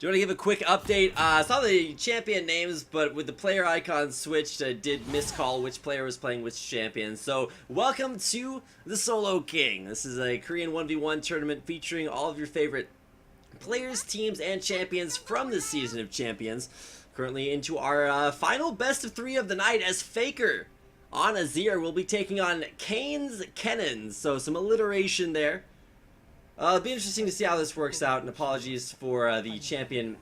Do you want to give a quick update? I saw the champion names, but with the player icons switched, I did miscall which player was playing which champion. So, welcome to the Solo King. This is a Korean 1v1 tournament featuring all of your favorite players, teams, and champions from this season of Champions. Currently into our final best of 3 of the night as Faker on Azir will be taking on Cain's Kennen. So, some alliteration there. It'll be interesting to see how this works out, and apologies for the champion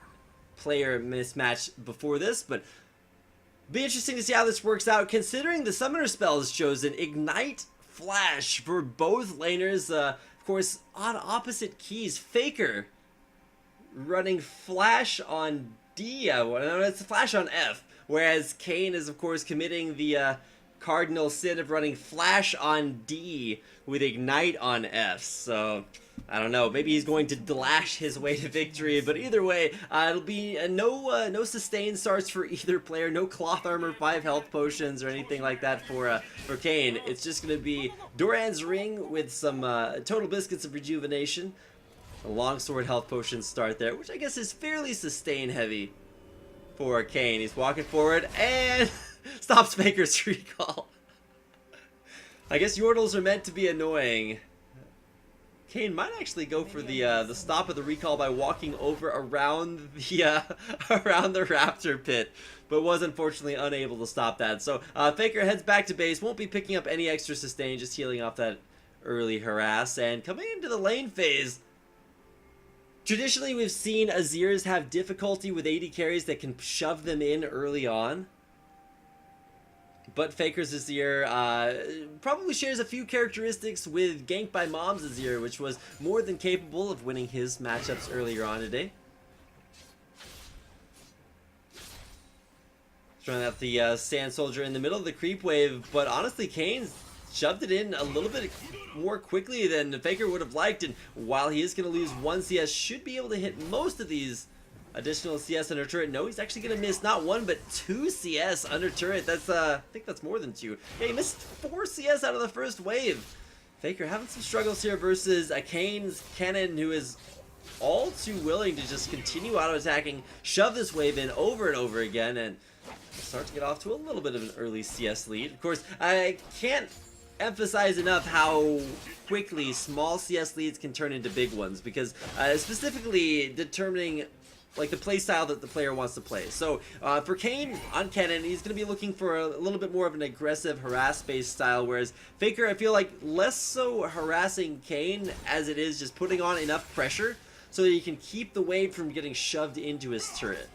player mismatch before this, but be interesting to see how this works out considering the summoner spells chosen. Ignite, Flash for both laners, of course on opposite keys. Faker running Flash on D, it's Flash on F, whereas Cain is of course committing the cardinal sin of running Flash on D with Ignite on F. So I don't know, maybe he's going to dash his way to victory, but either way, it'll be no sustain starts for either player, no cloth armor, 5 health potions, or anything like that for Cain. It's just going to be Doran's Ring with some Total Biscuits of Rejuvenation, a longsword health potion start there, which I guess is fairly sustain heavy for Cain. He's walking forward and stops Faker's recall. I guess Yordles are meant to be annoying. Cain might actually go for the stop of the recall by walking over around the around the Raptor pit, but was unfortunately unable to stop that. So Faker heads back to base, won't be picking up any extra sustain, just healing off that early harass. And coming into the lane phase, traditionally we've seen Azirs have difficulty with AD carries that can shove them in early on. But Faker's Azir probably shares a few characteristics with Ganked by Mom's Azir, which was more than capable of winning his matchups earlier on today. Throwing out the Sand Soldier in the middle of the creep wave, but honestly Cain's shoved it in a little bit more quickly than Faker would have liked, and while he is going to lose 1 CS, should be able to hit most of these additional CS under turret. No, he's actually going to miss not 1 but 2 CS under turret. That's I think that's more than 2. Yeah, he missed 4 CS out of the first wave. Faker having some struggles here versus a Cain's Kennen, who is all too willing to just continue auto attacking, shove this wave in over and over again, and start to get off to a little bit of an early CS lead. Of course, I can't emphasize enough how quickly small CS leads can turn into big ones, because specifically determining like the play style that the player wants to play. So for Cain on Kennen, he's going to be looking for a little bit more of an aggressive harass-based style, whereas Faker, I feel like less so harassing Cain as it is just putting on enough pressure so that he can keep the wave from getting shoved into his turret.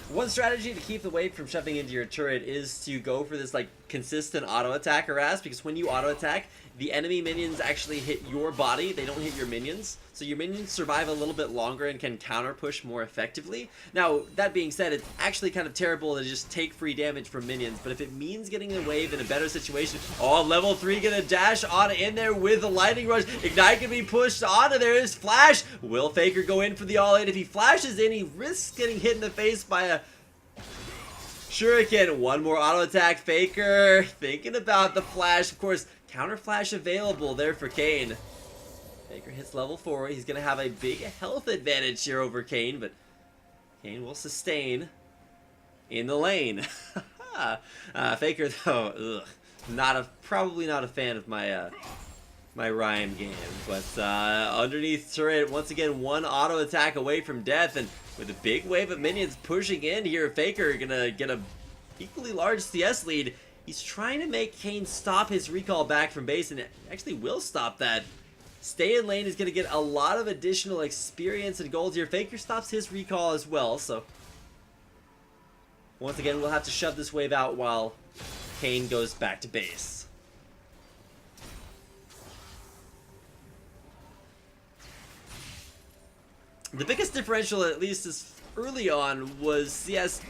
One strategy to keep the wave from shoving into your turret is to go for this like consistent auto attack harass, because when you auto attack, the enemy minions actually hit your body, they don't hit your minions, so your minions survive a little bit longer and can counter push more effectively. Now that being said, it's actually kind of terrible to just take free damage from minions, but if it means getting the wave in a better situation, level 3 gonna dash on in there with the lightning rush. Ignite can be pushed onto there. Is Flash. Will Faker go in for the all-in? If he flashes in, he risks getting hit in the face by a Shuriken. One more auto attack. Faker thinking about the flash. Of course, counter flash available there for Cain. Faker hits level 4. He's going to have a big health advantage here over Cain, but Cain will sustain in the lane. Faker, though, probably not a fan of my my rhyme game, but underneath turret, once again, 1 auto attack away from death, and with a big wave of minions pushing in here, Faker gonna get a equally large CS lead. He's trying to make Cain stop his recall back from base, and it actually will stop that. Stay in lane is gonna get a lot of additional experience and gold here. Faker stops his recall as well, so once again, we'll have to shove this wave out while Cain goes back to base. The biggest differential, at least as early on, was CS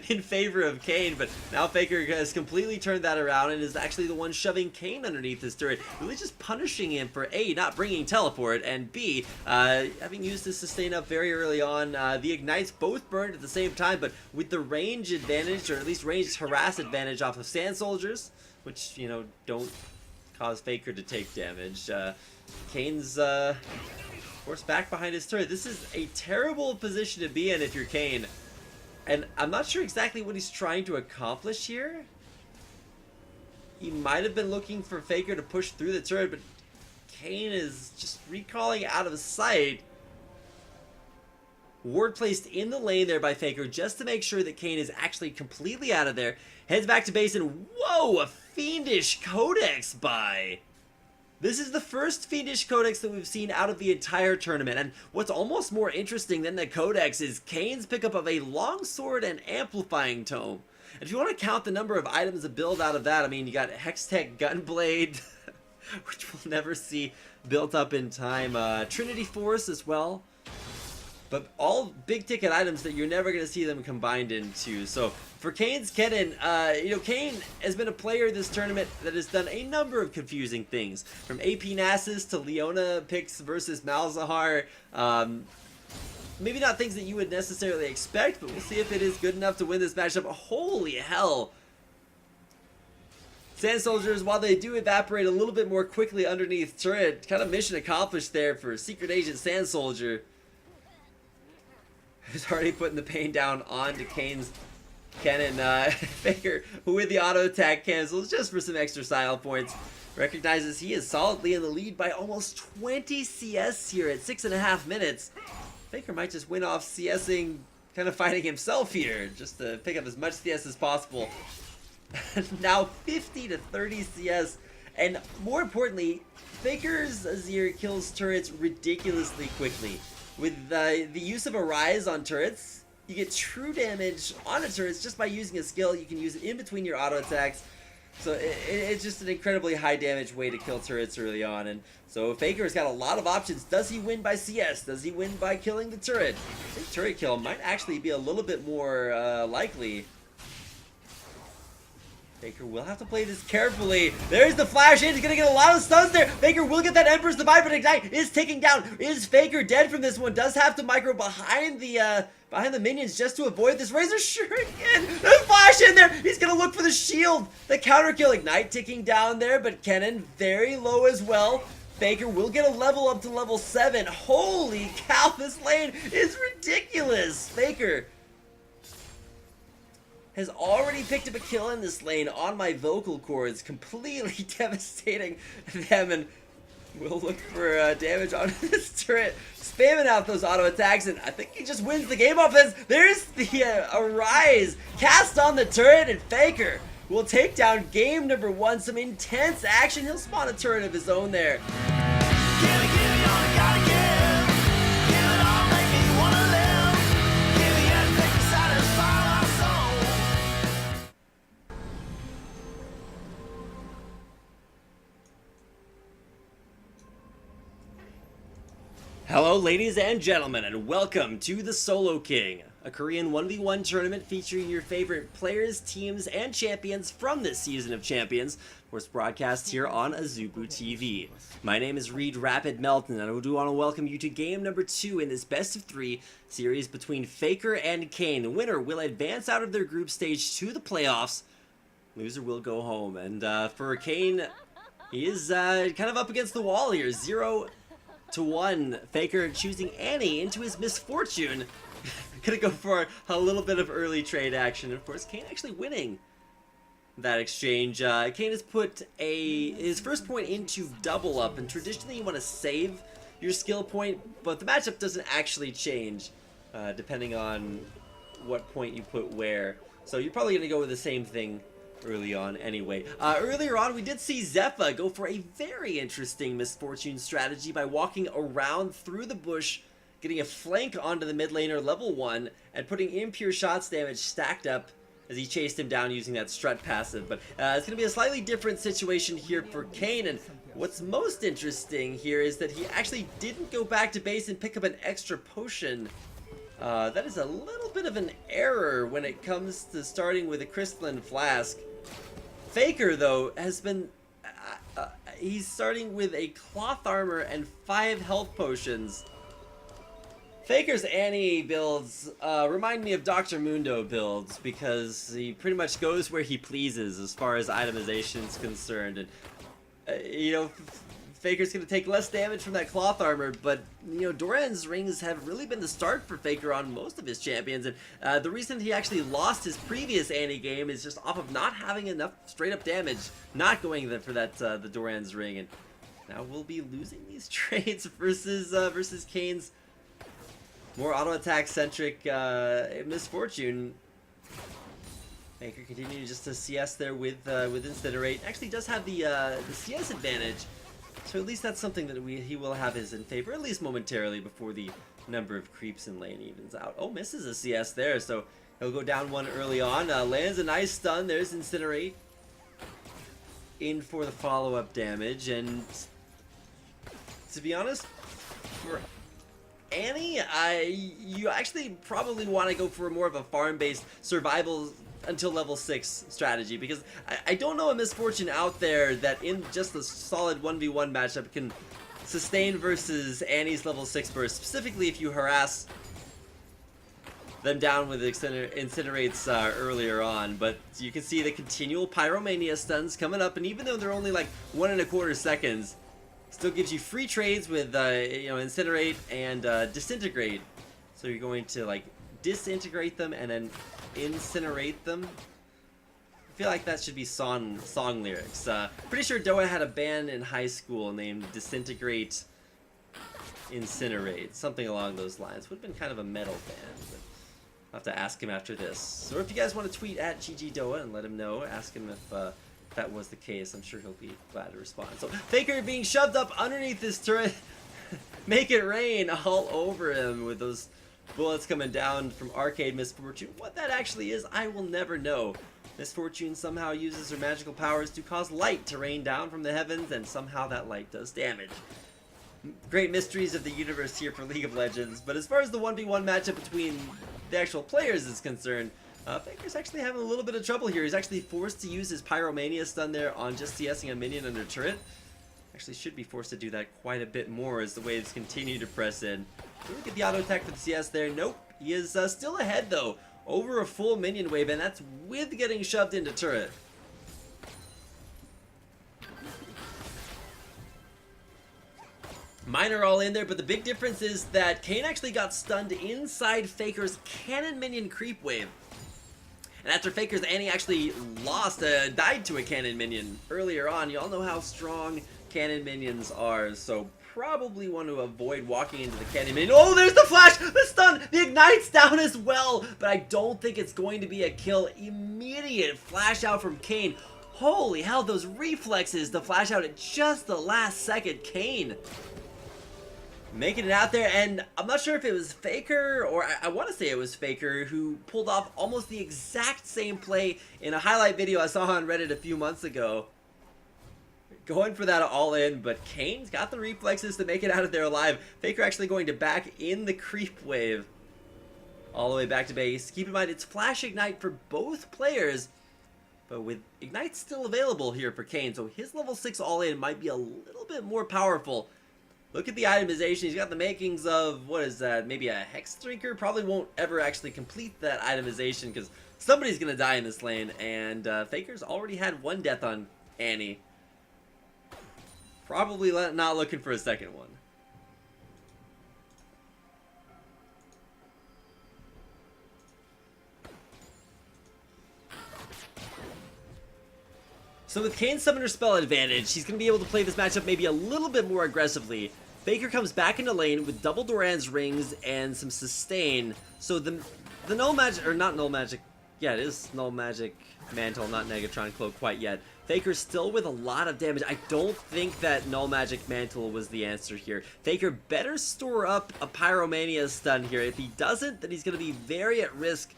in favor of Cain, but now Faker has completely turned that around and is actually the one shoving Cain underneath his turret, really just punishing him for A, not bringing teleport, and B, having used his sustain up very early on. The ignites both burned at the same time, but with the range advantage, or at least range harass advantage off of Sand Soldiers, which, you know, don't cause Faker to take damage. Cain's forced back behind his turret. This is a terrible position to be in if you're Cain. And I'm not sure exactly what he's trying to accomplish here. He might have been looking for Faker to push through the turret, but Cain is just recalling out of sight. Ward placed in the lane there by Faker just to make sure that Cain is actually completely out of there. Heads back to base and whoa, a Fiendish Codex buy. This is the first Fiendish Codex that we've seen out of the entire tournament, and what's almost more interesting than the Codex is Cain's pickup of a Longsword and Amplifying Tome. And if you want to count the number of items to build out of that, I mean, you got Hextech Gunblade, which we'll never see built up in time, Trinity Force as well. But all big ticket items that you're never going to see them combined into. So for Cain's Kennen, Cain has been a player this tournament that has done a number of confusing things. From AP Nasus to Leona picks versus Malzahar. Maybe not things that you would necessarily expect, but we'll see if it is good enough to win this matchup. Holy hell. Sand Soldiers, while they do evaporate a little bit more quickly underneath turret, kind of mission accomplished there for Secret Agent Sand Soldier. Who's already putting the pain down onto Cain's Kennen. Faker, who with the auto attack cancels just for some extra style points, recognizes he is solidly in the lead by almost 20 CS here at 6.5 minutes. Faker might just win off CSing, kind of fighting himself here, just to pick up as much CS as possible. Now 50 to 30 CS, and more importantly, Faker's Azir kills turrets ridiculously quickly. With the use of a Rise on turrets, you get true damage on a turret just by using a skill. You can use it in between your auto attacks. So it's just an incredibly high damage way to kill turrets early on. And so Faker's got a lot of options. Does he win by CS? Does he win by killing the turret? I think turret kill might actually be a little bit more likely. Faker will have to play this carefully. There's the flash in. He's going to get a lot of stuns there. Faker will get that Emperor's Divide, but Ignite is taking down. Is Faker dead from this one? Does have to micro behind the minions just to avoid this Razor Shuriken. The flash in there. He's going to look for the shield. The counter kill. Ignite ticking down there, but Kennen very low as well. Faker will get a level up to level 7. Holy cow, this lane is ridiculous. Faker has already picked up a kill in this lane on my vocal cords, completely devastating them, and we'll look for damage on this turret, spamming out those auto attacks, and I think he just wins the game off this. There's the Arise cast on the turret, and Faker will take down game number 1. Some intense action. He'll spawn a turret of his own there. Hello ladies and gentlemen, and welcome to the Solo King, a Korean 1v1 tournament featuring your favorite players, teams, and champions from this season of Champions, of course broadcast here on Azubu TV. My name is Reed Rapid Melton, and I do want to welcome you to game number 2 in this best of 3 series between Faker and Cain. The winner will advance out of their group stage to the playoffs, loser will go home, and for Cain, he is kind of up against the wall here, 0-1. Faker choosing Annie into his misfortune. Gonna go for a little bit of early trade action. Of course, Cain actually winning that exchange. Cain has put his first point into double up, and traditionally you want to save your skill point, but the matchup doesn't actually change depending on what point you put where. So you're probably gonna go with the same thing early on anyway. Earlier on, we did see Zephyr go for a very interesting misfortune strategy by walking around through the bush, getting a flank onto the mid laner level 1, and putting impure shots damage stacked up as he chased him down using that strut passive. But it's going to be a slightly different situation here for Cain, and what's most interesting here is that he actually didn't go back to base and pick up an extra potion. That is a little bit of an error when it comes to starting with a crystalline flask. Faker, though, has been... he's starting with a cloth armor and 5 health potions. Faker's Annie builds remind me of Dr. Mundo builds, because he pretty much goes where he pleases as far as itemization is concerned. And You know, Faker's going to take less damage from that cloth armor, but, you know, Doran's rings have really been the start for Faker on most of his champions, and the reason he actually lost his previous Annie game is just off of not having enough straight-up damage, not going for that, the Doran's ring, and now we'll be losing these trades versus Cain's more auto-attack centric Misfortune. Faker continuing just to CS there with Incinerate. Actually does have the CS advantage, so at least that's something that he will have his in favor, at least momentarily, before the number of creeps in lane evens out. Oh, misses a CS there, so he'll go down one early on. Lands a nice stun. There's Incinerate in for the follow-up damage, and to be honest, for Annie, you actually probably want to go for more of a farm-based survival until level 6 strategy, because I don't know a Misfortune out there that in just a solid 1v1 matchup can sustain versus Annie's level 6 burst, specifically if you harass them down with Incinerates earlier on. But you can see the continual Pyromania stuns coming up, and even though they're only like 1.25 seconds, still gives you free trades with you know, Incinerate and Disintegrate. So you're going to like disintegrate them and then incinerate them. I feel like that should be song lyrics. Pretty sure Doa had a band in high school named Disintegrate Incinerate, something along those lines. Would have been kind of a metal band, but I'll have to ask him after this. So if you guys want to tweet at GGDoa and let him know, ask him if that was the case. I'm sure he'll be glad to respond. So Faker being shoved up underneath this turret. Make it rain all over him with those bullets coming down from Arcade Misfortune. What that actually is, I will never know. Misfortune somehow uses her magical powers to cause light to rain down from the heavens, and somehow that light does damage. Great mysteries of the universe here for League of Legends, but as far as the 1v1 matchup between the actual players is concerned, Faker's actually having a little bit of trouble here. He's actually forced to use his Pyromania stun there on just CSing a minion under turret. Actually should be forced to do that quite a bit more as the waves continue to press in. Look at the auto attack for the CS there. Nope. He is still ahead though. Over a full minion wave, and that's with getting shoved into turret. Mine are all in there, but the big difference is that Cain actually got stunned inside Faker's cannon minion creep wave. And after Faker's Annie actually died to a cannon minion earlier on, you all know how strong cannon minions are, so probably want to avoid walking into the cannon minion. Oh, there's the flash! The stun! The ignite's down as well! But I don't think it's going to be a kill. Immediate flash out from Cain. Holy hell, those reflexes to flash out at just the last second. Cain making it out there, and I'm not sure if it was Faker, or I want to say it was Faker, who pulled off almost the exact same play in a highlight video I saw on Reddit a few months ago. Going for that all-in, but Cain's got the reflexes to make it out of there alive. Faker actually going to back in the creep wave all the way back to base. Keep in mind, it's Flash Ignite for both players, but with Ignite still available here for Cain, so his level 6 all-in might be a little bit more powerful. Look at the itemization. He's got the makings of, what is that, maybe a Hex Drinker? Probably won't ever actually complete that itemization because somebody's going to die in this lane, and Faker's already had one death on Annie. Probably not looking for a second one. So with Cain's Summoner Spell advantage, he's going to be able to play this matchup maybe a little bit more aggressively. Faker comes back into lane with double Doran's rings and some sustain. So the null magic, or not null magic, yeah, it is null magic mantle, not Negatron cloak quite yet. Faker's still with a lot of damage. I don't think that null magic mantle was the answer here. Faker better store up a Pyromania stun here. If he doesn't, then he's going to be very at risk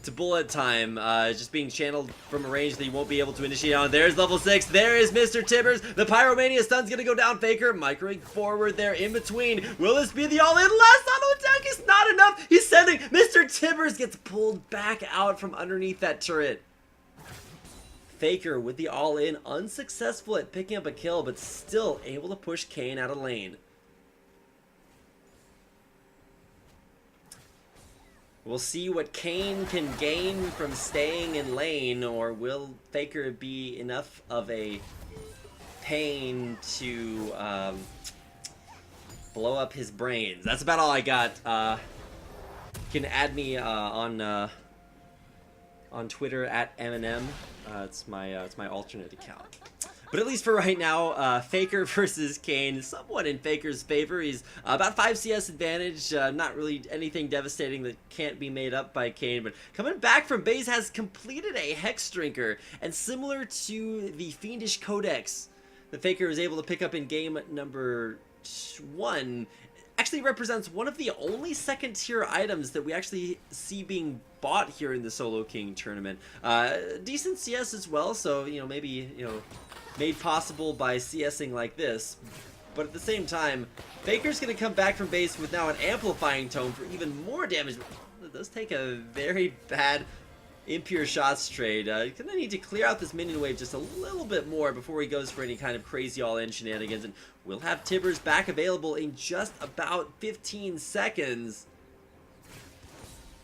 to bullet time, just being channeled from a range that you won't be able to initiate on. There's level 6. There is Mr. Tibbers. The Pyromania stun's gonna go down. Faker microing forward there in between. Will this be the all-in? Last auto attack is not enough. He's sending. Mr. Tibbers gets pulled back out from underneath that turret. Faker with the all-in, unsuccessful at picking up a kill, but still able to push Cain out of lane. We'll see what Cain can gain from staying in lane, or will Faker be enough of a pain to blow up his brains. That's about all I got. You can add me on Twitter at Eminem. It's my alternate account. But at least for right now, Faker versus Cain, somewhat in Faker's favor. He's about 5 CS advantage, not really anything devastating that can't be made up by Cain. But coming back from base, has completed a Hex Drinker, and similar to the Fiendish Codex that Faker was able to pick up in game number 1, actually represents one of the only second tier items that we actually see being bought here in the Solo King tournament. Decent CS as well, so maybe made possible by CSing like this. But at the same time, Faker's gonna come back from base with now an amplifying tome for even more damage. It does take a very bad impure shots trade. Gonna need to clear out this minion wave just a little bit more before he goes for any kind of crazy all-in shenanigans. And we'll have Tibbers back available in just about 15 seconds.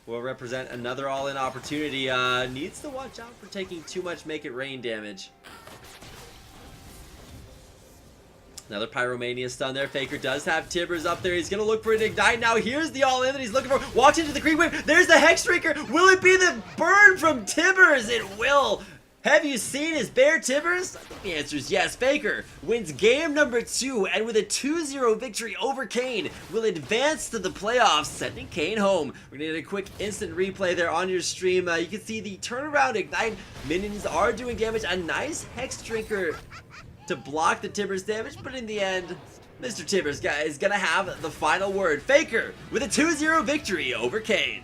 Will represent another all-in opportunity. Needs to watch out for taking too much Make It Rain damage. Another Pyromania stun there. Faker does have Tibbers up there. He's going to look for an Ignite now. Here's the all-in that he's looking for. Walks into the creep wave. There's the Hex Drinker. Will it be the burn from Tibbers? It will. Have you seen his Bear Tibbers? I think the answer is yes. Faker wins game number 2, and with a 2-0 victory over Cain, will advance to the playoffs, sending Cain home. We're going to get a quick instant replay there on your stream. You can see the turnaround Ignite. Minions are doing damage. A nice Hex Drinker to block the Tibbers damage, but in the end, Mr. Tibbers is gonna have the final word. Faker with a 2-0 victory over Cain.